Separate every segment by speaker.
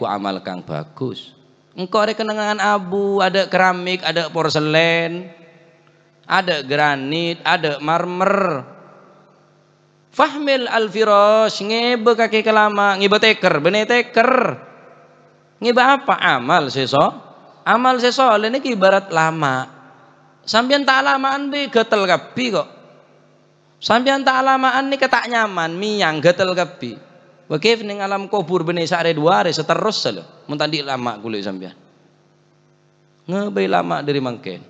Speaker 1: ku amal kang bagus. Engkau ada kenangan abu, ada keramik, ada porselen, ada granit, ada marmer. Fahmil al-firash, ngebe kaki kelama, ngebe teker, bene teker. Ngebe apa? Amal seso. Amal seso ini ibarat lama. Sampeyan tak lamaan be gatel kapi kok. Sampeyan tak lamaan ni ketak nyaman, miyang gatel kapi. Wakif ning alam kubur bene sare dua hari seterus lho. Mun tadi lama kulit sampeyan. Ngebe lama dari mangken.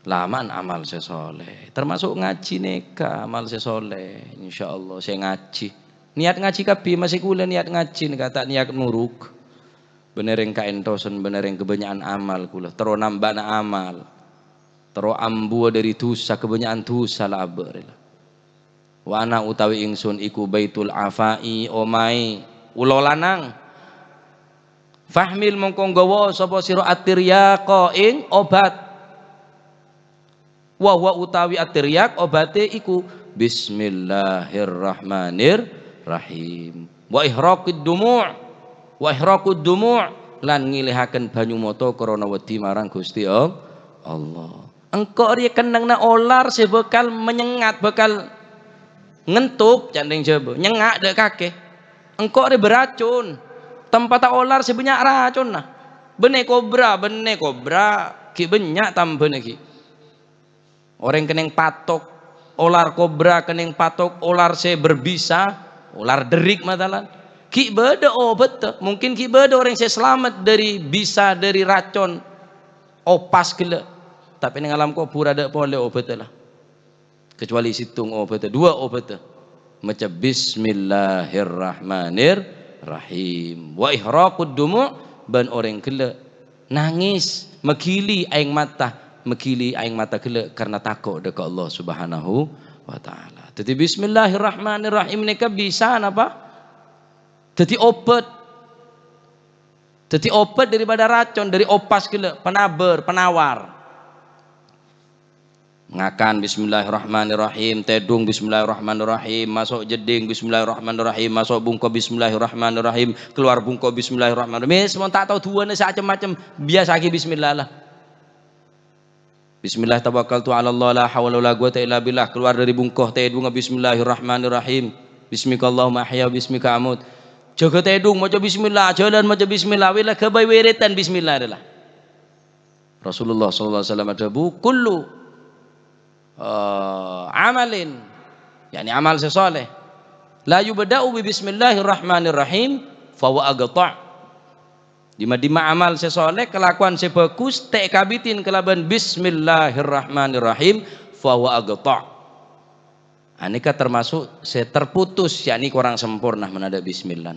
Speaker 1: Lamaan amal sesoleh. Termasuk ngaji neka amal sesoleh. Insyaallah saya ngaji. Niat ngaji kapi masih kula niat ngaji kata niat nuruk. Bener yang kaentosen bener yang kebanyakan amal kula. Terus nambah amal. Terus ambu dari dosa kebanyakan dosa lah abarlah. Wana utawi ingsun iku baitul afai omai ulo lanang. Fahmil mongko nggawa sapa sira atiryaqa ing obat. Wa utawi atiryak obate iku bismillahirrahmanirrahim. Wa ihraqud dumu' lan ngilihaken banyu mata krana wedi marang Gusti Allah. Engko riye kenengna olar sebekal menyengat bakal ngentup canding jaba nyengak dek kakek engkau ada beracun tempat olar sebanyak racun nah bene kobra ki banyak tambah ki orang keneng patok olar kobra keneng patok olar se berbisa olar derik matalan ki beda obat mungkin ki beda orang se selamat dari bisa dari racun opas gila tapi neng alam kubur ada boleh obat lah kecuali situng obat dua obat macam bismillahirrahmanirrahim wa ihraqud dumu' ban orang gele nangis megili aing mata gele karena takut dekat Allah Subhanahu wa taala. Jadi bismillahirrahmanirrahim nika bisa apa? Jadi obat daripada racun dari opas gele penawar ngakan bismillahirrahmanirrahim tedung bismillahirrahmanirrahim masuk jeding bismillahirrahmanirrahim masuk bungko bismillahirrahmanirrahim keluar bungko bismillahirrahmanirrahim semua tak tahu tuan macam-macam biasa lagi bismillah lah bismillah tawakkaltu ala Allah la hawla wala quwata illa billah keluar dari bungko tedung bismillahirrahmanirrahim bismikallahumma ahya bismika amut jaga tedung maca bismillah jalan maca bismillah wila kebai wiritan bismillah adalah Rasulullah sallallahu alaihi wasallam ada kullu amalin yakni amal sesoleh la yubda'u bi bismillahirrahmanirrahim fawa agta' dima amal sesoleh kelakuan sebagus tek kabitin kelaban bismillahirrahmanirrahim fawa agta' anika termasuk terputus yakni kurang sempurna menada bismillah